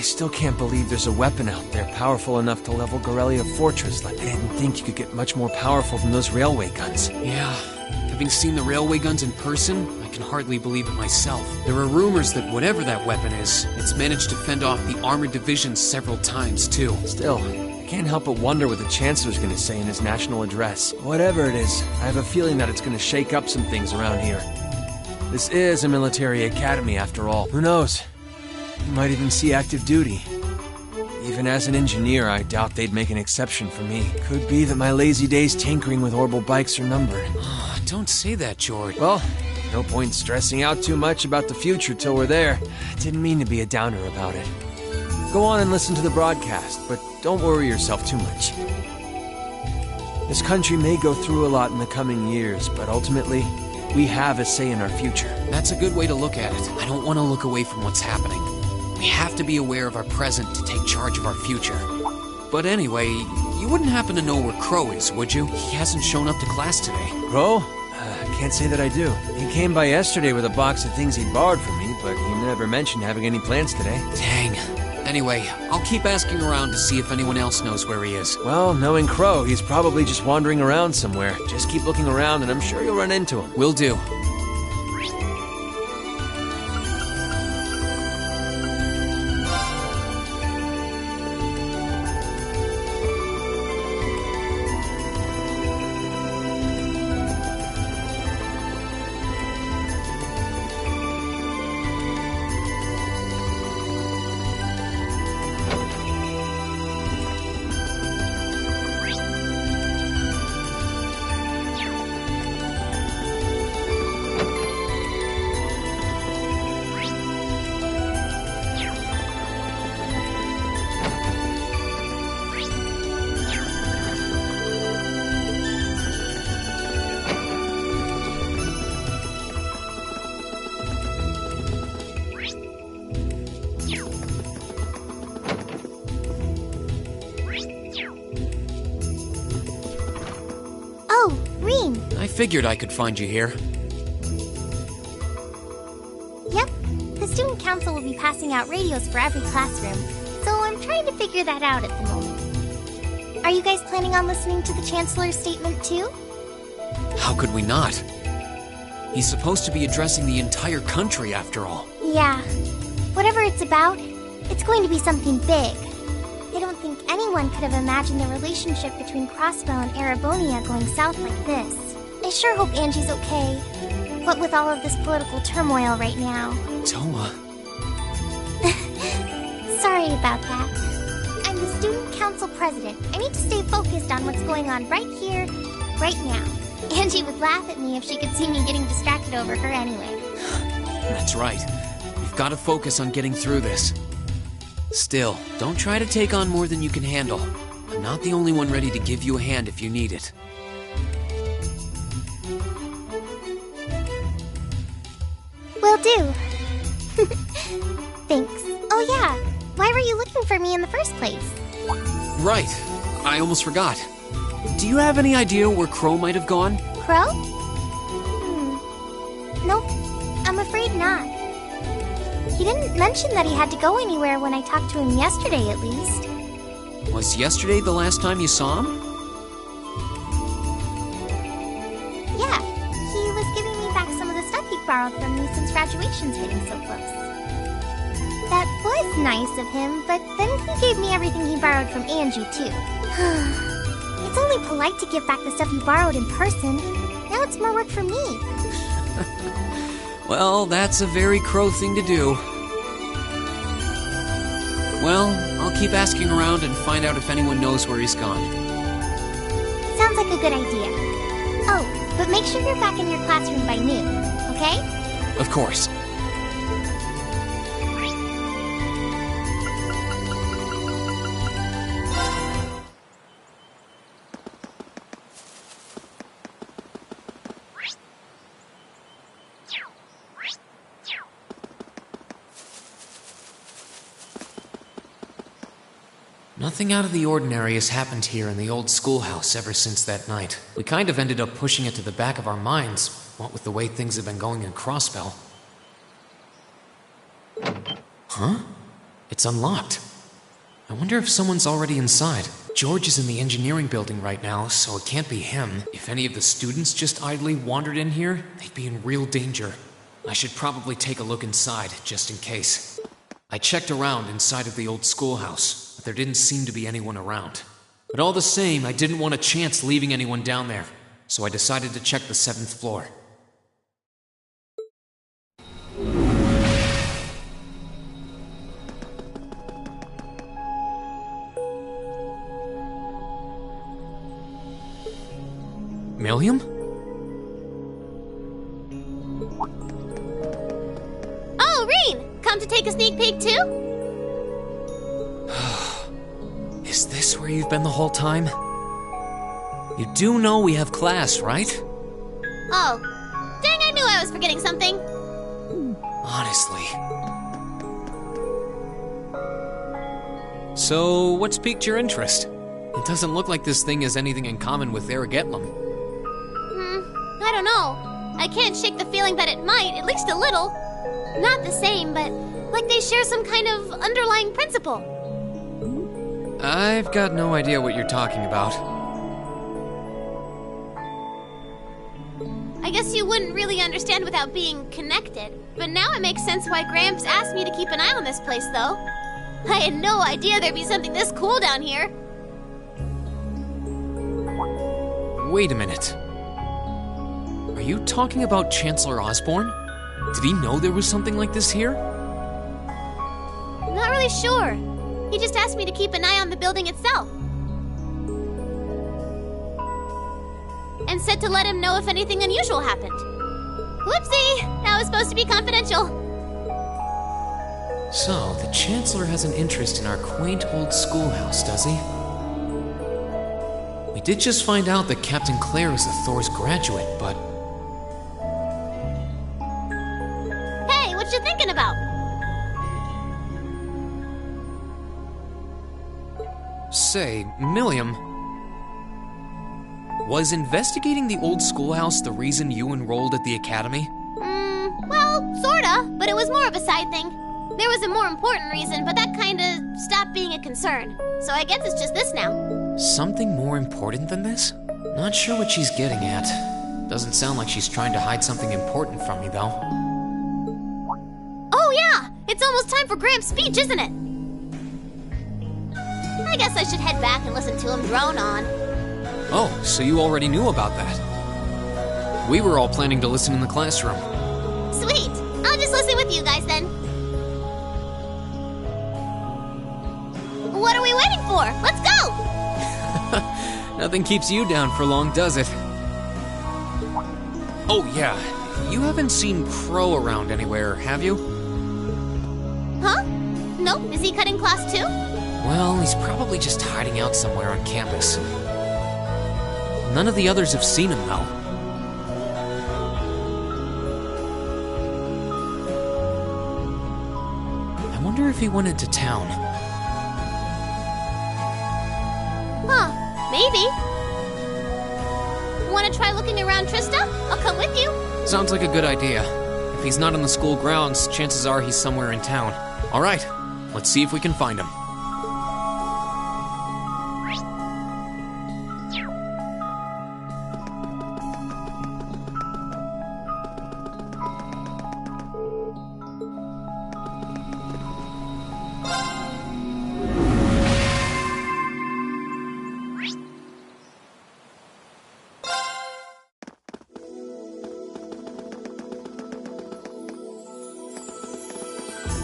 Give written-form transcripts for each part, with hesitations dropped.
still can't believe there's a weapon out there powerful enough to level Gorelia Fortress. Like, I didn't think you could get much more powerful than those railway guns. Yeah, having seen the railway guns in person, I can hardly believe it myself. There are rumors that whatever that weapon is, it's managed to fend off the armored divisions several times, too. Still, I can't help but wonder what the Chancellor's gonna say in his national address. Whatever it is, I have a feeling that it's gonna shake up some things around here. This is a military academy, after all. Who knows? You might even see active duty. Even as an engineer, I doubt they'd make an exception for me. Could be that my lazy days tinkering with orbital bikes are numbered. Don't say that, George. Well, no point stressing out too much about the future till we're there. I didn't mean to be a downer about it. Go on and listen to the broadcast, but don't worry yourself too much. This country may go through a lot in the coming years, but ultimately, we have a say in our future. That's a good way to look at it. I don't want to look away from what's happening. We have to be aware of our present to take charge of our future. But anyway, you wouldn't happen to know where Crow is, would you? He hasn't shown up to class today. Crow? Can't say that I do. He came by yesterday with a box of things he'd borrowed from me, but he never mentioned having any plans today. Dang. Anyway, I'll keep asking around to see if anyone else knows where he is. Well, knowing Crow, he's probably just wandering around somewhere. Just keep looking around and I'm sure you'll run into him. Will do. I figured I could find you here. Yep. The student council will be passing out radios for every classroom, so I'm trying to figure that out at the moment. Are you guys planning on listening to the Chancellor's statement too? How could we not? He's supposed to be addressing the entire country, after all. Yeah. Whatever it's about, it's going to be something big. I don't think anyone could have imagined the relationship between Crossbow and Arabonia going south like this. I sure hope Angie's okay. What with all of this political turmoil right now. Toa. Sorry about that. I'm the student council president. I need to stay focused on what's going on right here, right now. Angie would laugh at me if she could see me getting distracted over her anyway. That's right. We've got to focus on getting through this. Still, don't try to take on more than you can handle. I'm not the only one ready to give you a hand if you need it. Will do. Thanks. Oh yeah, why were you looking for me in the first place? Right. I almost forgot. Do you have any idea where Crow might have gone? Crow? Nope, I'm afraid not. He didn't mention that he had to go anywhere when I talked to him yesterday, at least. Was yesterday the last time you saw him? Yeah, he was giving me back some of the stuff he'd borrowed from me since graduation's getting so close. That was nice of him, but then he gave me everything he borrowed from Angie, too. It's only polite to give back the stuff you borrowed in person. Now it's more work for me. Well, that's a very Crow thing to do. Well, I'll keep asking around and find out if anyone knows where he's gone. Sounds like a good idea. Oh, but make sure you're back in your classroom by noon, okay? Of course. Nothing out of the ordinary has happened here in the old schoolhouse ever since that night. We kind of ended up pushing it to the back of our minds, what with the way things have been going in Crossbell. Huh? It's unlocked. I wonder if someone's already inside. George is in the engineering building right now, so it can't be him. If any of the students just idly wandered in here, they'd be in real danger. I should probably take a look inside, just in case. I checked around inside of the old schoolhouse, but there didn't seem to be anyone around. But all the same, I didn't want a chance leaving anyone down there, so I decided to check the 7th floor. Milliam? Oh, Reen! Come to take a sneak peek too? Is this where you've been the whole time? You do know we have class, right? Oh, dang, I knew I was forgetting something. Honestly. So, what's piqued your interest? It doesn't look like this thing has anything in common with Aragetlum. I don't know. I can't shake the feeling that it might, at least a little. Not the same, but like they share some kind of underlying principle. I've got no idea what you're talking about. I guess you wouldn't really understand without being connected. But now it makes sense why Gramps asked me to keep an eye on this place, though. I had no idea there'd be something this cool down here. Wait a minute. Are you talking about Chancellor Osborne? Did he know there was something like this here? Not really sure. He just asked me to keep an eye on the building itself. And said to let him know if anything unusual happened. Whoopsie! That was supposed to be confidential. So, the Chancellor has an interest in our quaint old schoolhouse, does he? We did just find out that Captain Claire is a Thor's graduate, but... Hey, what you thinking about? Say, Milliam, was investigating the old schoolhouse the reason you enrolled at the academy? Well, sorta, but it was more of a side thing. There was a more important reason, but that kinda stopped being a concern. So I guess it's just this now. Something more important than this? Not sure what she's getting at. Doesn't sound like she's trying to hide something important from me, though. Oh yeah! It's almost time for Graham's speech, isn't it? I guess I should head back and listen to him drone on. Oh, so you already knew about that. We were all planning to listen in the classroom. Sweet! I'll just listen with you guys then. What are we waiting for? Let's go! Nothing keeps you down for long, does it? Oh yeah, you haven't seen Crow around anywhere, have you? Huh? Nope, is he cutting class too? Well, he's probably just hiding out somewhere on campus. None of the others have seen him, though. I wonder if he went into town. Huh, maybe. Want to try looking around, Trista? I'll come with you. Sounds like a good idea. If he's not on the school grounds, chances are he's somewhere in town. All right, let's see if we can find him.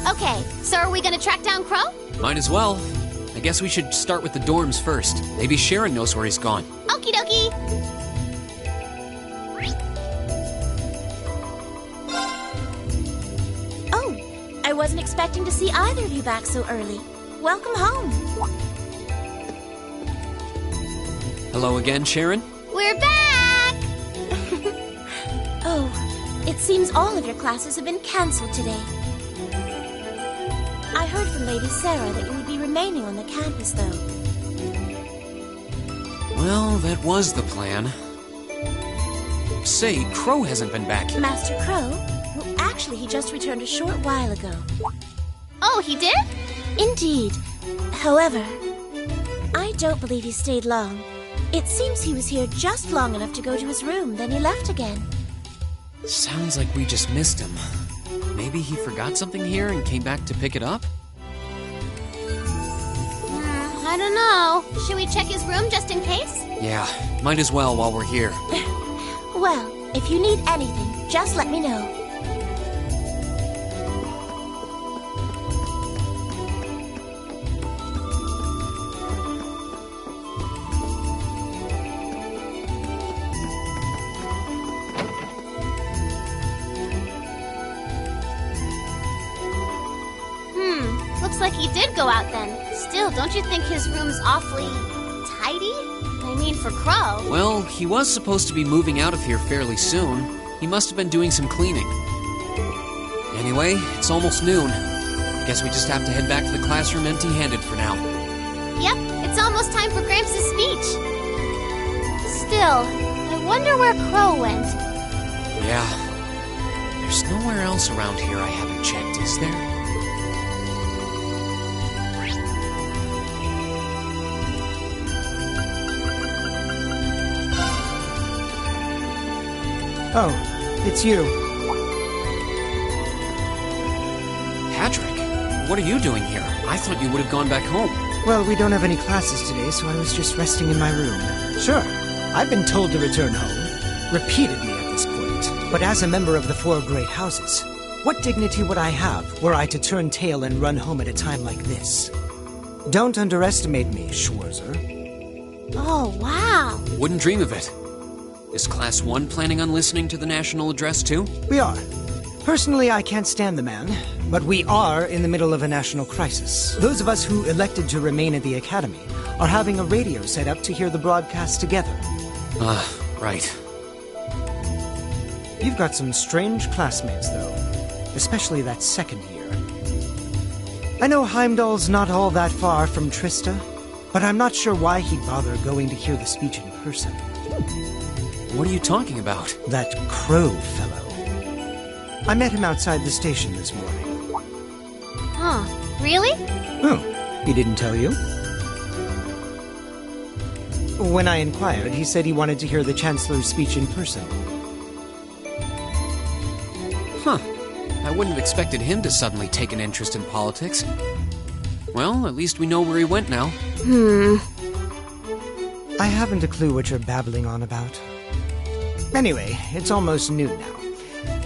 Okay, so are we gonna track down Crow? Might as well. I guess we should start with the dorms first. Maybe Sharon knows where he's gone. Okie dokie. Oh, I wasn't expecting to see either of you back so early. Welcome home. Hello again, Sharon? We're back! Oh, it seems all of your classes have been canceled today. I heard from Lady Sarah that you would be remaining on the campus, though. Well, that was the plan. Say, Crow hasn't been back. Master Crow? Well, actually, he just returned a short while ago. Oh, he did? Indeed. However, I don't believe he stayed long. It seems he was here just long enough to go to his room, then he left again. Sounds like we just missed him. Maybe he forgot something here and came back to pick it up? I don't know. Should we check his room just in case? Yeah, might as well while we're here. Well, if you need anything, just let me know. Looks like he did go out then. Still, don't you think his room's awfully tidy? I mean, for Crow. Well, he was supposed to be moving out of here fairly soon. He must have been doing some cleaning. Anyway, it's almost noon. Guess we just have to head back to the classroom empty-handed for now. Yep, it's almost time for Gramps' speech. Still, I wonder where Crow went. Yeah. There's nowhere else around here I haven't checked, is there? Oh, it's you. Patrick, what are you doing here? I thought you would have gone back home. Well, we don't have any classes today, so I was just resting in my room. Sure, I've been told to return home, repeatedly at this point. But as a member of the Four Great Houses, what dignity would I have were I to turn tail and run home at a time like this? Don't underestimate me, Schwarzer. Oh, wow. Wouldn't dream of it. Is Class 1 planning on listening to the national address too? We are. Personally, I can't stand the man, but we are in the middle of a national crisis. Those of us who elected to remain at the Academy are having a radio set up to hear the broadcast together. Right. You've got some strange classmates, though. Especially that second year. I know Heimdall's not all that far from Trista, but I'm not sure why he'd bother going to hear the speech in person. What are you talking about? That Crow fellow. I met him outside the station this morning. Huh, really? Oh, he didn't tell you? When I inquired, he said he wanted to hear the Chancellor's speech in person. Huh. I wouldn't have expected him to suddenly take an interest in politics. Well, at least we know where he went now. I haven't a clue what you're babbling on about. Anyway, it's almost noon now.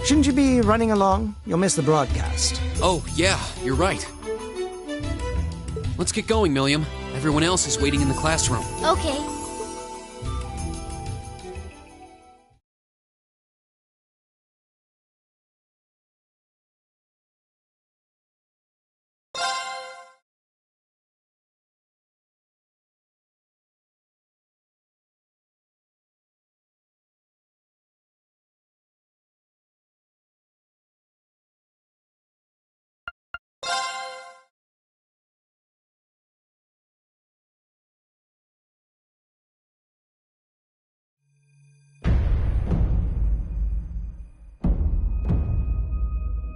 Shouldn't you be running along? You'll miss the broadcast. Oh, yeah, you're right. Let's get going, Milliam. Everyone else is waiting in the classroom. Okay.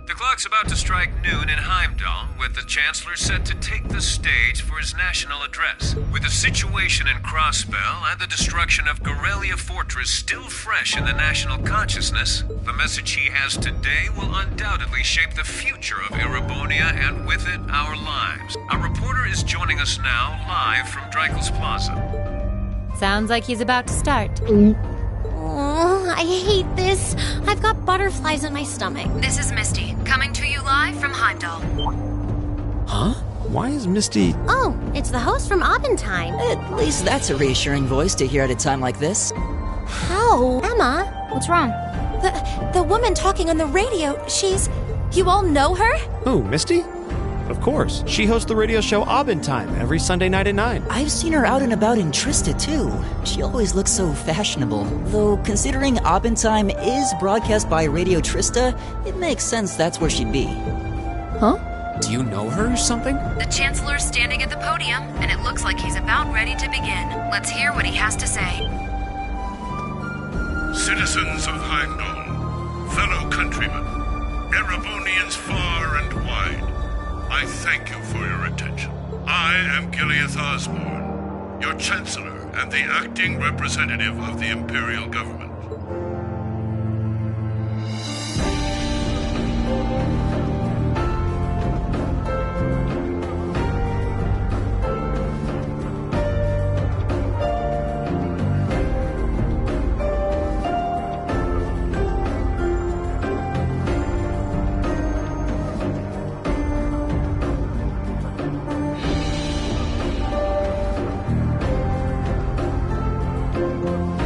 The clock's about to strike noon in Heimdall, with the Chancellor set to take the stage for his national address. With the situation in Crossbell and the destruction of Gorelia Fortress still fresh in the national consciousness, the message he has today will undoubtedly shape the future of Erebonia and with it, our lives. Our reporter is joining us now live from Dreikel's Plaza. Sounds like he's about to start. Oh, I hate this. I've got butterflies in my stomach. This is Misty, coming to you live from Heimdall. Huh? Why is Misty... Oh, it's the host from Abendheim. At least that's a reassuring voice to hear at a time like this. How? Emma, what's wrong? The woman talking on the radio, she's... You all know her? Who, Misty? Of course. She hosts the radio show Abendheim every Sunday night at 9. I've seen her out and about in Trista, too. She always looks so fashionable. Though, considering Abendheim is broadcast by Radio Trista, it makes sense that's where she'd be. Huh? Do you know her or something? The Chancellor's standing at the podium, and it looks like he's about ready to begin. Let's hear what he has to say. Citizens of Heimdall, fellow countrymen, Erebonians far and wide, I I thank you for your attention. I am Gileath Osborne, your Chancellor and the acting representative of the Imperial Government.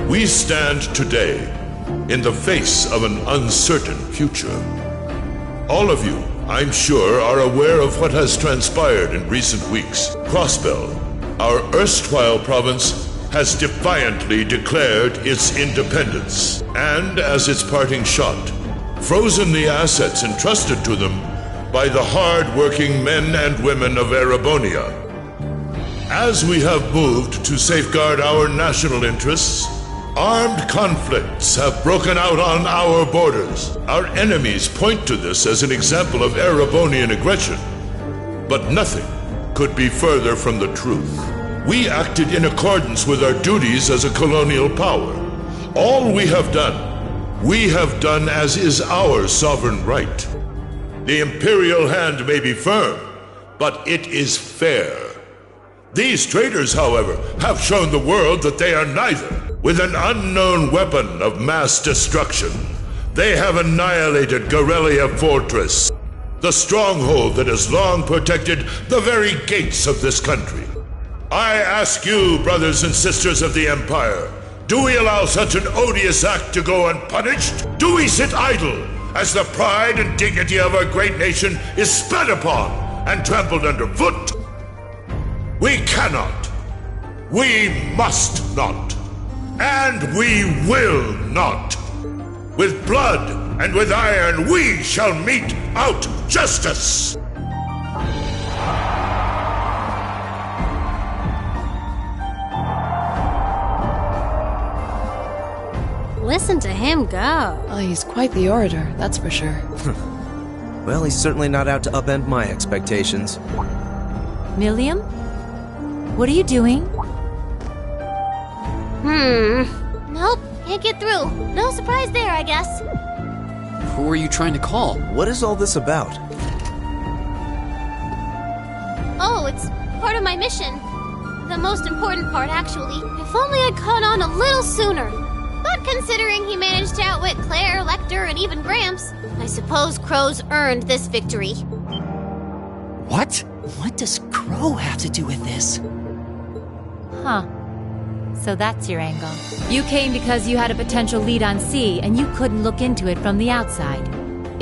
We stand today in the face of an uncertain future. All of you, I'm sure, are aware of what has transpired in recent weeks. Crossbell, our erstwhile province, has defiantly declared its independence, and as its parting shot, frozen the assets entrusted to them by the hard-working men and women of Erebonia. As we have moved to safeguard our national interests, armed conflicts have broken out on our borders. Our enemies point to this as an example of Erebonian aggression, but nothing could be further from the truth. We acted in accordance with our duties as a colonial power. All we have done as is our sovereign right. The imperial hand may be firm, but it is fair. These traitors, however, have shown the world that they are neither. With an unknown weapon of mass destruction, they have annihilated Gorelia Fortress, the stronghold that has long protected the very gates of this country. I ask you, brothers and sisters of the Empire, do we allow such an odious act to go unpunished? Do we sit idle as the pride and dignity of our great nation is spat upon and trampled underfoot? We cannot. We must not. And we will not. With blood and with iron we shall mete out justice. Listen to him go. Oh, he's quite the orator, that's for sure. Well, he's certainly not out to upend my expectations. Milliam? What are you doing? Nope, can't get through. No surprise there, I guess. Who are you trying to call? What is all this about? Oh, it's part of my mission. The most important part, actually. If only I'd caught on a little sooner. But considering he managed to outwit Claire, Lecter, and even Gramps, I suppose Crow's earned this victory. What? What does Crow have to do with this? Huh. So that's your angle. You came because you had a potential lead on C, and you couldn't look into it from the outside.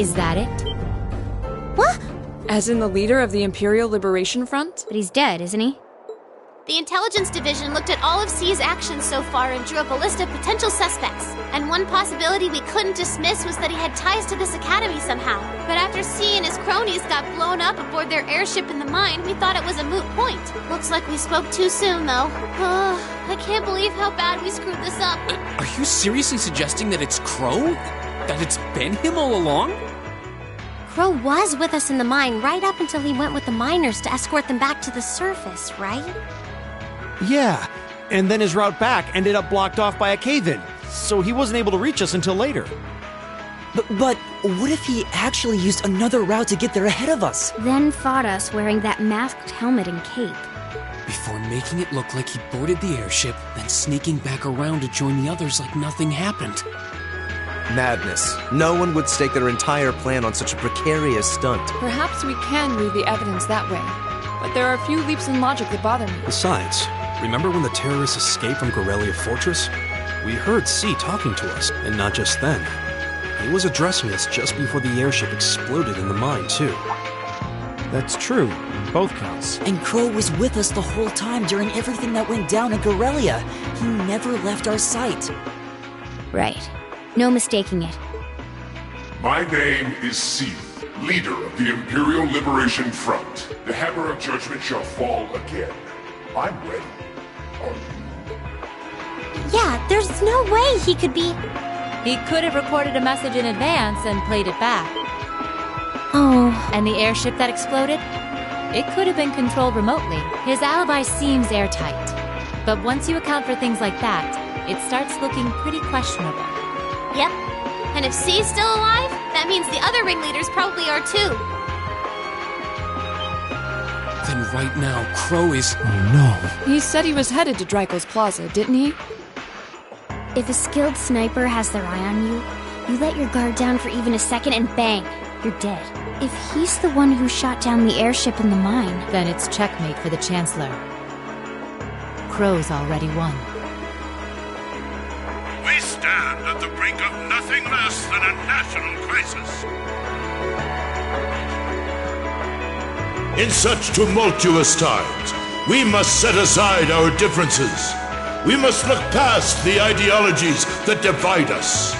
Is that it? What? As in the leader of the Imperial Liberation Front? But he's dead, isn't he? The Intelligence Division looked at all of C's actions so far and drew up a list of potential suspects. And one possibility we couldn't dismiss was that he had ties to this academy somehow. But after C and his cronies got blown up aboard their airship in the mine, we thought it was a moot point. Looks like we spoke too soon, though. I can't believe how bad we screwed this up. Are you seriously suggesting that it's Crow? That it's been him all along? Crow was with us in the mine right up until he went with the miners to escort them back to the surface, right? Yeah, and then his route back ended up blocked off by a cave-in, so he wasn't able to reach us until later. But what if he actually used another route to get there ahead of us? Then fought us wearing that masked helmet and cape. Before making it look like he boarded the airship, then sneaking back around to join the others like nothing happened. Madness. No one would stake their entire plan on such a precarious stunt. Perhaps we can move the evidence that way, but there are a few leaps in logic that bother me. Besides, remember when the terrorists escaped from Gorelia Fortress? We heard C talking to us, and not just then. He was addressing us just before the airship exploded in the mine, too. That's true. Both counts. And Crow was with us the whole time during everything that went down in Gorelia. He never left our sight. Right. No mistaking it. My name is C, leader of the Imperial Liberation Front. The hammer of judgment shall fall again. I'm ready. Are you? Yeah, there's no way he could be... He could have recorded a message in advance and played it back. Oh. And the airship that exploded? It could have been controlled remotely. His alibi seems airtight. But once you account for things like that, it starts looking pretty questionable. Yep. And if C's still alive, that means the other ringleaders probably are too. Then right now, Crow is... Oh no. He said he was headed to Dreikel's Plaza, didn't he? If a skilled sniper has their eye on you, you let your guard down for even a second and bang, you're dead. If he's the one who shot down the airship in the mine... Then it's checkmate for the Chancellor. Crow's already won. We stand at the brink of nothing less than a national crisis. In such tumultuous times, we must set aside our differences. We must look past the ideologies that divide us.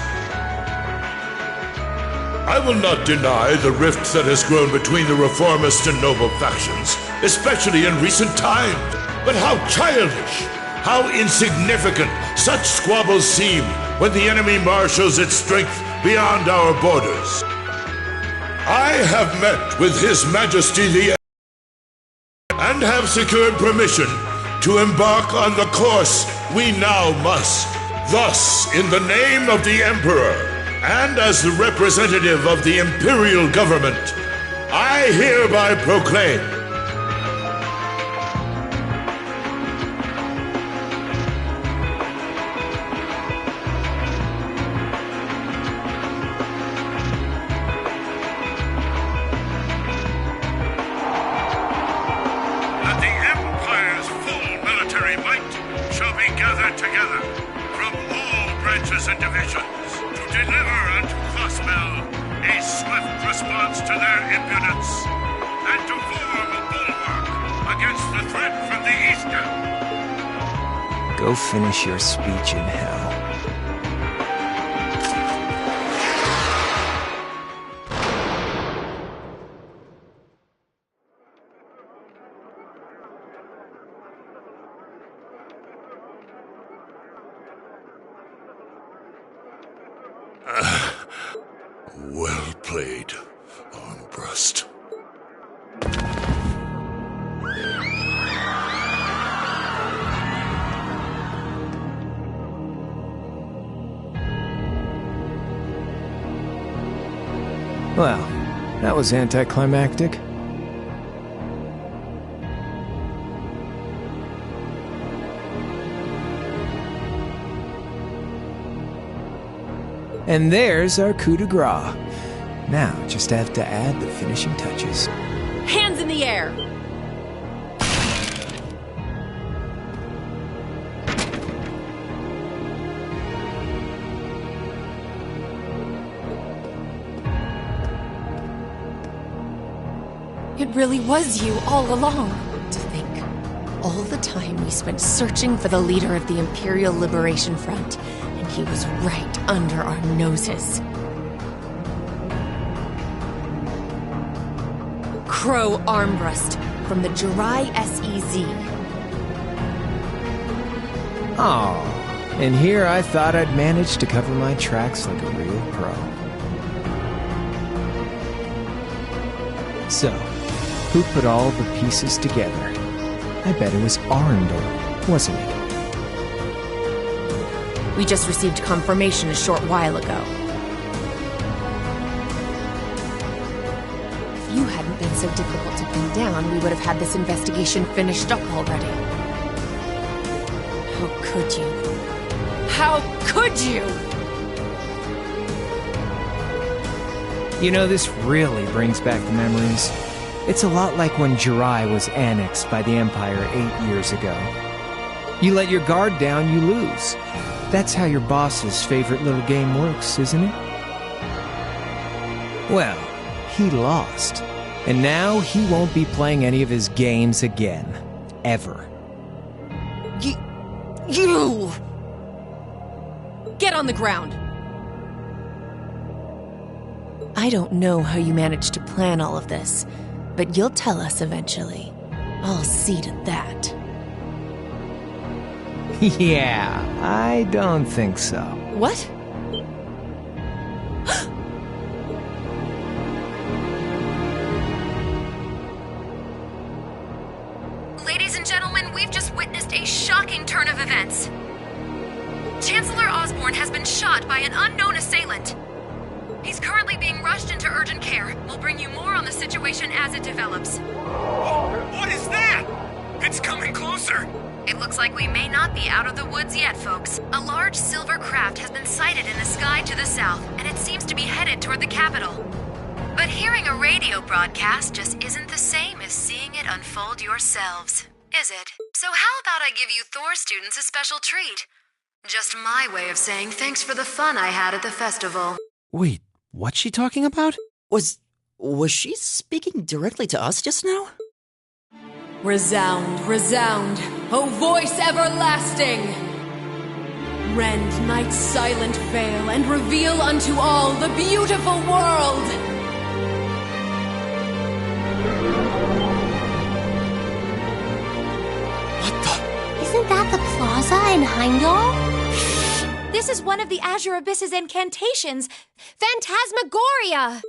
I will not deny the rift that has grown between the reformist and noble factions, especially in recent times. But how childish, how insignificant such squabbles seem when the enemy marshals its strength beyond our borders. I have met with His Majesty the and have secured permission to embark on the course we now must. Thus, in the name of the Emperor, and as the representative of the Imperial Government, I hereby proclaim that the Empire's full military might shall be gathered together from all branches and divisions to deliver unto Cosmel a swift response to their impudence and to form a bulwark against the threat from the eastern. Go finish your speech in hell. Well played, Armbrust. Well, that was anticlimactic. And there's our coup de grace. Now, just have to add the finishing touches. Hands in the air! It really was you all along. To think, all the time we spent searching for the leader of the Imperial Liberation Front, and he was right under our noses. Crow Armbrust from the Jirai SEZ. Oh, and here I thought I'd managed to cover my tracks like a real pro. So, who put all the pieces together? I bet it was Arndor, wasn't it? We just received confirmation a short while ago. If you hadn't been so difficult to pin down, we would have had this investigation finished up already. How could you? How could you? You know, this really brings back the memories. It's a lot like when Jirai was annexed by the Empire 8 years ago. You let your guard down, you lose. That's how your boss's favorite little game works, isn't it? Well, he lost. And now he won't be playing any of his games again. Ever. You! Get on the ground! I don't know how you managed to plan all of this, but you'll tell us eventually. I'll see to that. Yeah, I don't think so. What? Osborne has been shot by an unknown assailant. He's currently being rushed into urgent care. We'll bring you more on the situation as it develops. What is that? It's coming closer. It looks like we may not be out of the woods yet, folks. A large silver craft has been sighted in the sky to the south, and it seems to be headed toward the capital. But hearing a radio broadcast just isn't the same as seeing it unfold yourselves, is it? So how about I give you Thor students a special treat? Just my way of saying thanks for the fun I had at the festival. Wait, what's she talking about? Was she speaking directly to us just now? Resound, resound, O voice everlasting! Rend night's silent veil and reveal unto all the beautiful world! Isn't that the plaza in Heimdall? This is one of the Azure Abyss's incantations, Phantasmagoria!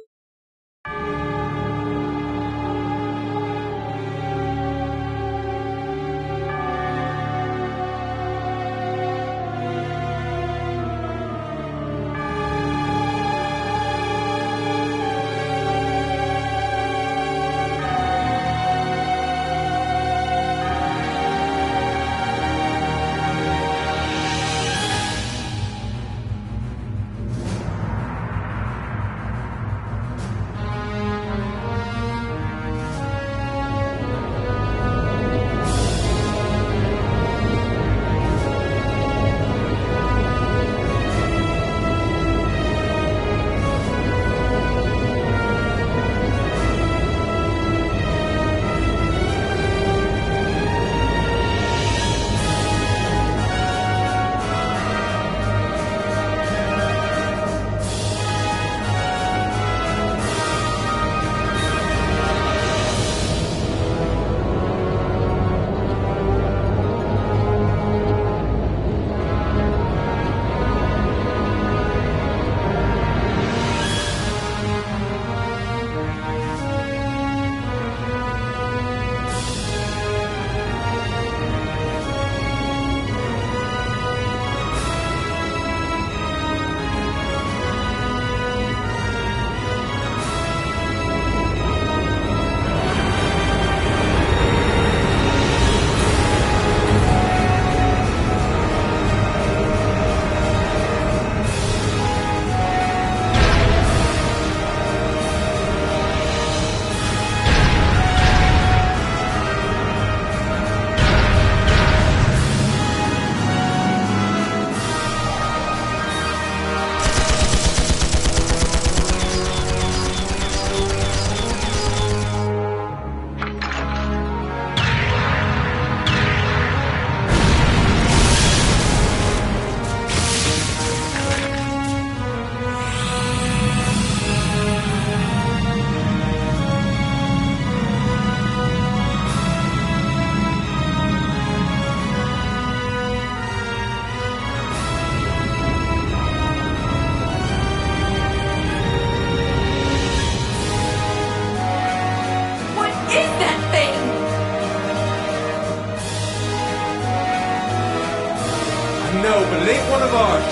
No, but it ain't one of ours.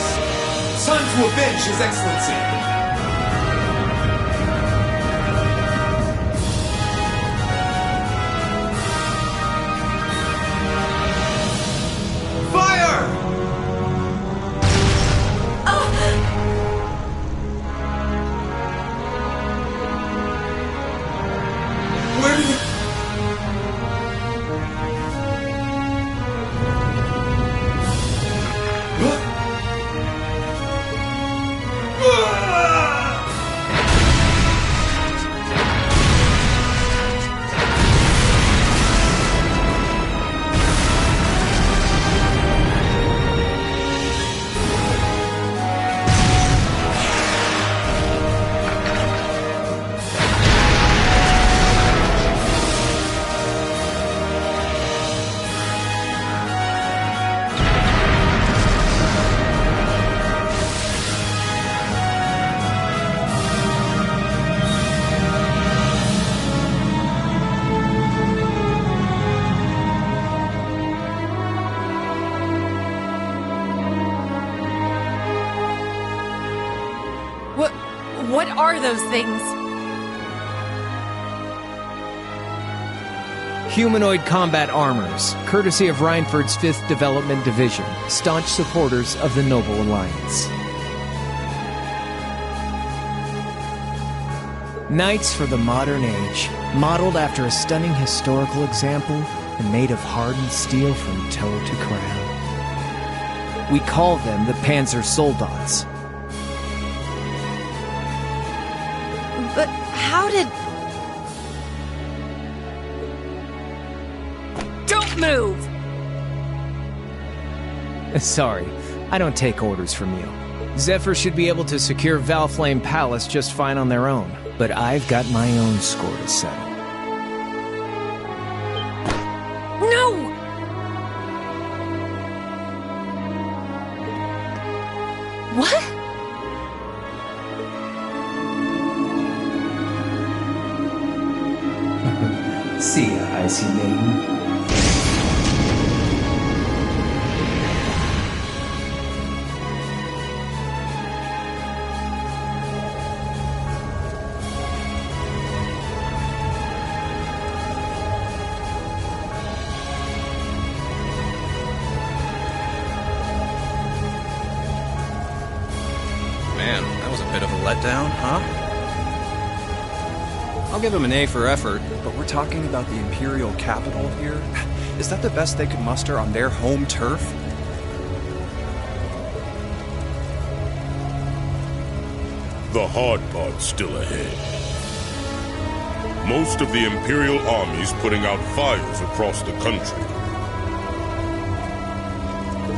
It's time to avenge His Excellency. What are those things? Humanoid combat armors, courtesy of Reinford's 5th Development Division, staunch supporters of the Noble Alliance. Knights for the modern age, modeled after a stunning historical example and made of hardened steel from toe to crown. We call them the Panzer Soldats. But how did... Don't move! Sorry, I don't take orders from you. Zephyr should be able to secure Valflame Palace just fine on their own, but I've got my own score to settle. No! What? See ya, Icy Maiden. Man, that was a bit of a letdown, huh? I'll give him an A for effort, but we're talking about the Imperial capital here? Is that the best they could muster on their home turf? The hard part's still ahead. Most of the Imperial army's putting out fires across the country.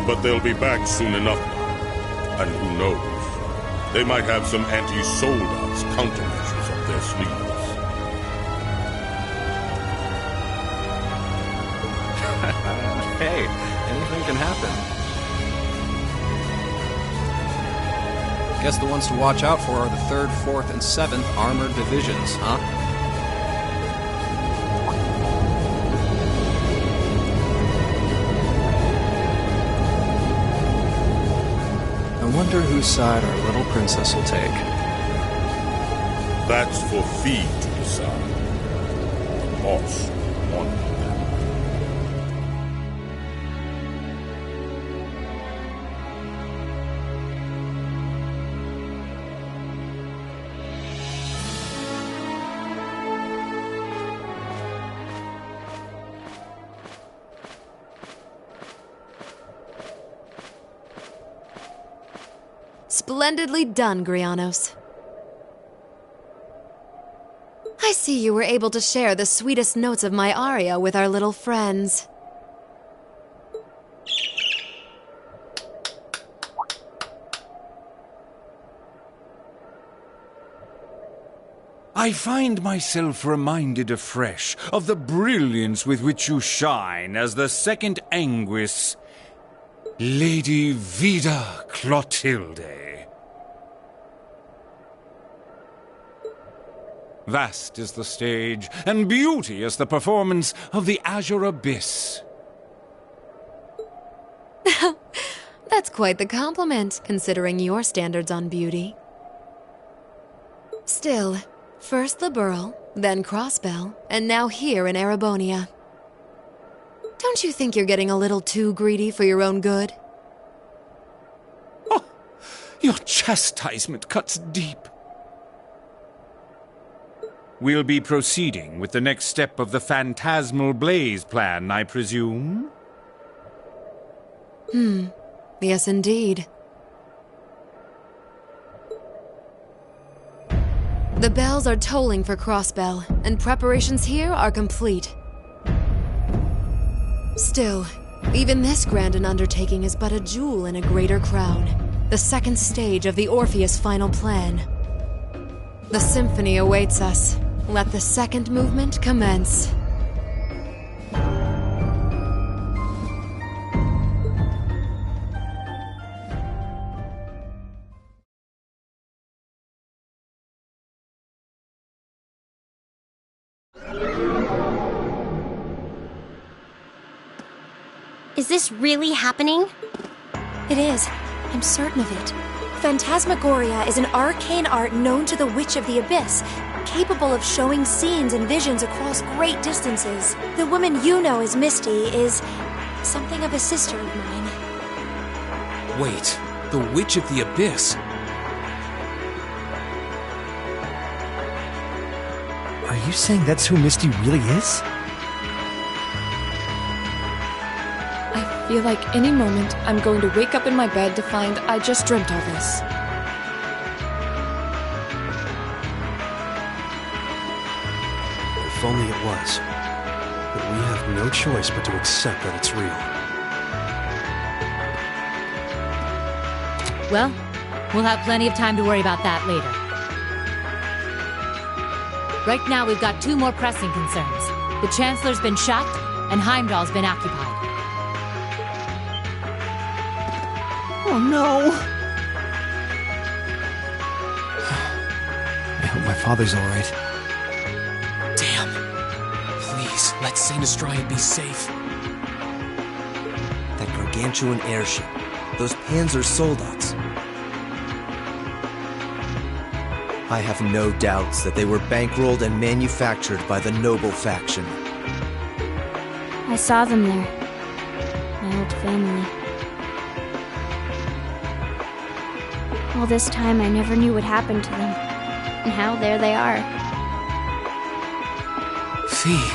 But they'll be back soon enough now. And who knows? They might have some anti-Soldats countermeasures up their sleeves. Hey, anything can happen. Guess the ones to watch out for are the 3rd, 4th, and 7th Armored Divisions, huh? I wonder whose side our little princess will take. That's for Fee to decide. The boss wanted them. Splendidly done, Grianos. I see you were able to share the sweetest notes of my aria with our little friends. I find myself reminded afresh of the brilliance with which you shine as the second Anguis, Lady Vida Clotilde. Vast is the stage, and beauteous the performance of the Azure Abyss. That's quite the compliment, considering your standards on beauty. Still, first the Burl, then Crossbell, and now here in Erebonia. Don't you think you're getting a little too greedy for your own good? Oh, your chastisement cuts deep. We'll be proceeding with the next step of the Phantasmal Blaze plan, I presume? Yes, indeed. The bells are tolling for Crossbell, and preparations here are complete. Still, even this grand an undertaking is but a jewel in a greater crown, the second stage of the Orpheus final plan. The symphony awaits us. Let the second movement commence. Is this really happening? It is. I'm certain of it. Phantasmagoria is an arcane art known to the Witch of the Abyss, capable of showing scenes and visions across great distances. The woman you know as Misty is something of a sister of mine. Wait, the Witch of the Abyss? Are you saying that's who Misty really is? I feel like any moment I'm going to wake up in my bed to find I just dreamt all this. If only it was. But we have no choice but to accept that it's real. Well, we'll have plenty of time to worry about that later. Right now, we've got two more pressing concerns. The Chancellor's been shot, and Heimdall's been occupied. Oh no! I hope my father's alright. Damn. Please, let Saint be safe. That gargantuan airship. Those Panzer soldats. I have no doubts that they were bankrolled and manufactured by the noble faction. I saw them there. My old family. All this time I never knew what happened to them. And now there they are. Fee.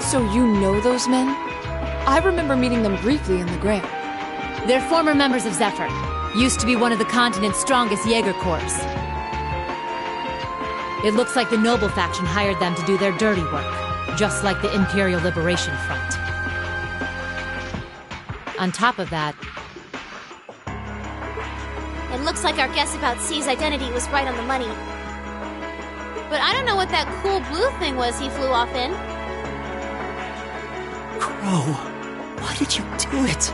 So you know those men? I remember meeting them briefly in the Grand. They're former members of Zephyr. Used to be one of the continent's strongest Jaeger Corps. It looks like the Noble faction hired them to do their dirty work, just like the Imperial Liberation Front. On top of that, It looks like our guess about C's identity was right on the money. But I don't know what that cool blue thing was he flew off in. Crow, why did you do it?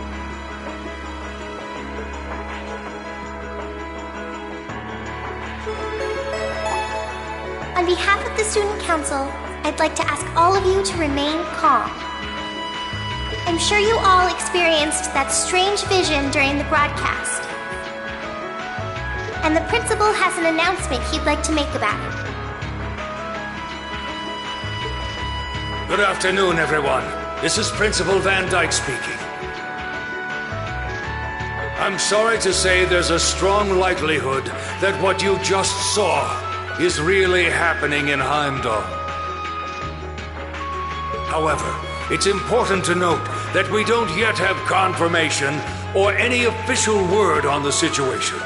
On behalf of the Student Council, I'd like to ask all of you to remain calm. I'm sure you all experienced that strange vision during the broadcast. And the principal has an announcement he'd like to make about it. Good afternoon, everyone. This is Principal Van Dyke speaking. I'm sorry to say there's a strong likelihood that what you just saw is really happening in Heimdall. However, it's important to note that we don't yet have confirmation or any official word on the situation.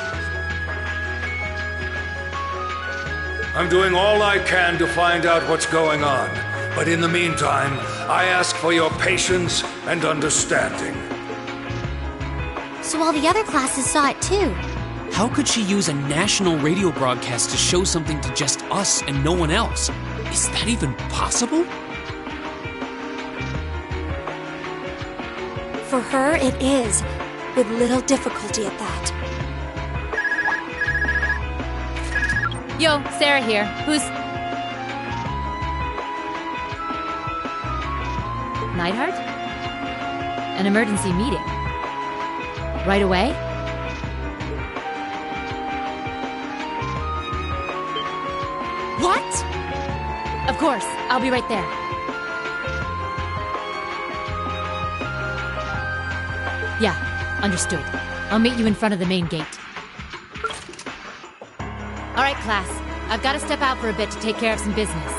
I'm doing all I can to find out what's going on, but in the meantime, I ask for your patience and understanding. So all the other classes saw it too. How could she use a national radio broadcast to show something to just us and no one else? Is that even possible? For her, it is, with little difficulty at that. Yo, Sarah here. Who's... Neidhart? An emergency meeting. Right away? What? Of course, I'll be right there. Yeah, understood. I'll meet you in front of the main gate. All right, class. I've got to step out for a bit to take care of some business.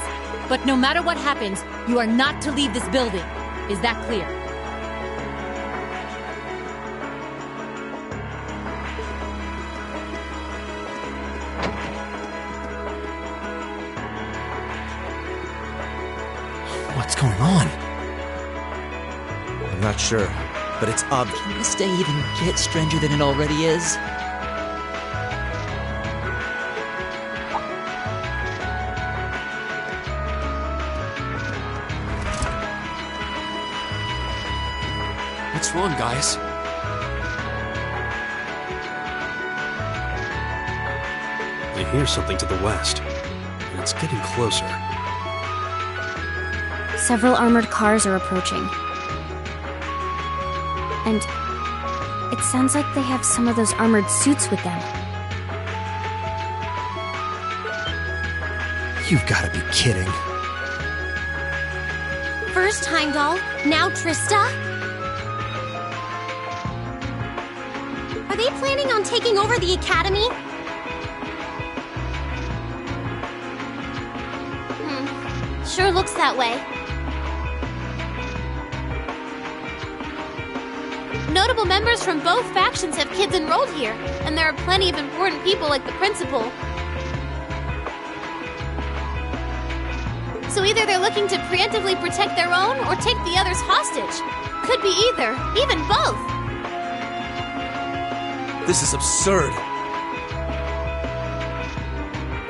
But no matter what happens, you are not to leave this building. Is that clear? What's going on? I'm not sure, but it's obvious. Can this day even get stranger than it already is? What's wrong, guys? I hear something to the west, and it's getting closer. Several armored cars are approaching. And It sounds like they have some of those armored suits with them. You've got to be kidding. First Heimdall, now Trista? Are they planning on taking over the Academy? Sure looks that way. Notable members from both factions have kids enrolled here, and there are plenty of important people like the principal. So either they're looking to preemptively protect their own or take the others hostage. Could be either, even both. This is absurd.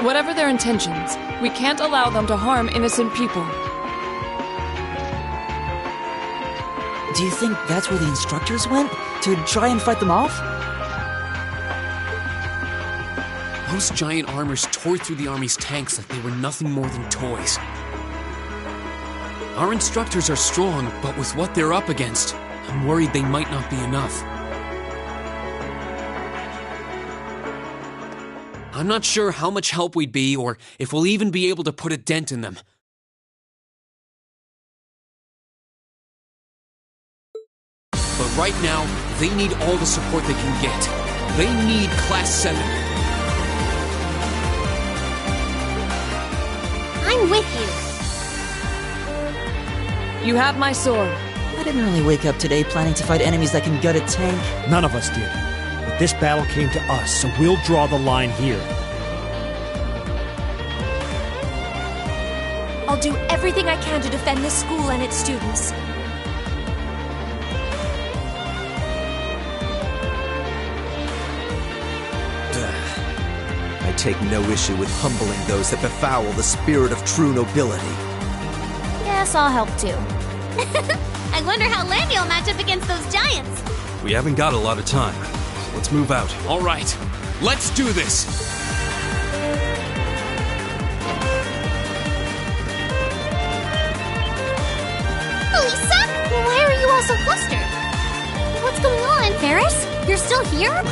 Whatever their intentions, we can't allow them to harm innocent people. Do you think that's where the instructors went? To try and fight them off? Those giant armors tore through the army's tanks like they were nothing more than toys. Our instructors are strong, but with what they're up against, I'm worried they might not be enough. I'm not sure how much help we'd be, or if we'll even be able to put a dent in them. But right now, they need all the support they can get. They need Class 7. I'm with you. You have my sword. I didn't really wake up today planning to fight enemies that can gut a tank. None of us did. But this battle came to us, so we'll draw the line here. I'll do everything I can to defend this school and its students. I take no issue with humbling those that befoul the spirit of true nobility. Guess I'll help too. I wonder how Landy will match up against those giants. We haven't got a lot of time, so let's move out. All right, let's do this! Lisa? Why are you all so flustered? What's going on? Ferris? You're still here?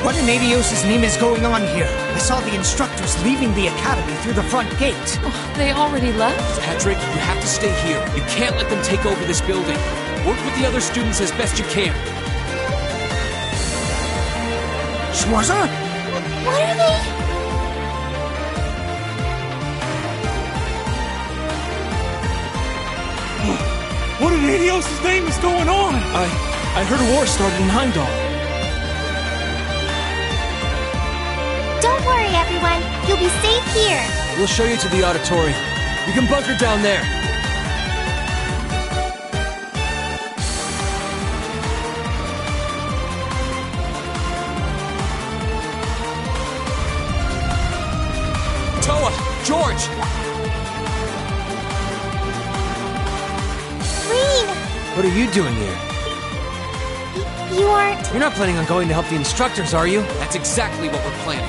What in Adios' name is going on here? I saw the instructors leaving the academy through the front gate. Oh, they already left? Patrick, you have to stay here. You can't let them take over this building. Work with the other students as best you can. Schwarzer? What are they? What in Adios' name is going on? I heard a war started in Heimdall. Don't worry, everyone. You'll be safe here. We'll show you to the auditorium. You can bunker down there. Toa! George! Green! What are you doing here? You aren't... You're not planning on going to help the instructors, are you? That's exactly what we're planning.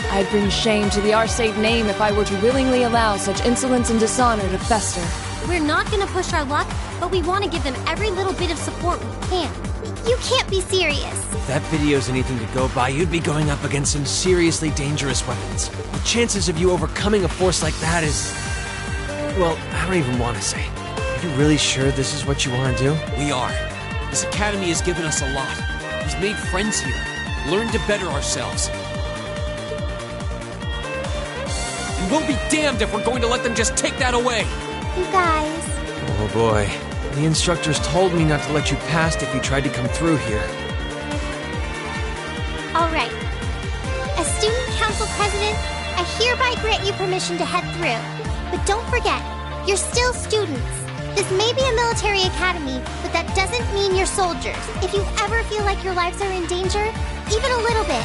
I'd bring shame to the Arcade name if I were to willingly allow such insolence and dishonor to fester. We're not gonna push our luck, but we want to give them every little bit of support we can. You can't be serious. If that video's anything to go by, you'd be going up against some seriously dangerous weapons. The chances of you overcoming a force like that is... well, I don't even want to say. Are you really sure this is what you want to do? We are. This academy has given us a lot. We've made friends here, learned to better ourselves. And we'll be damned if we're going to let them just take that away. You guys... Oh boy. The instructors told me not to let you past if you tried to come through here. All right. As Student Council President, I hereby grant you permission to head through. But don't forget, you're still students. This may be a military academy, but that doesn't mean you're soldiers. If you ever feel like your lives are in danger, even a little bit,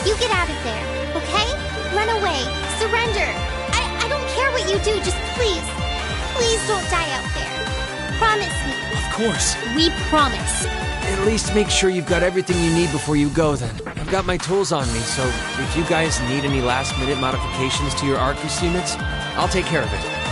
you get out of there, okay? Run away. Surrender. I don't care what you do, just please don't die out there. Promise me. Of course. We promise. At least make sure you've got everything you need before you go then. I've got my tools on me, so if you guys need any last-minute modifications to your Arcus units, I'll take care of it.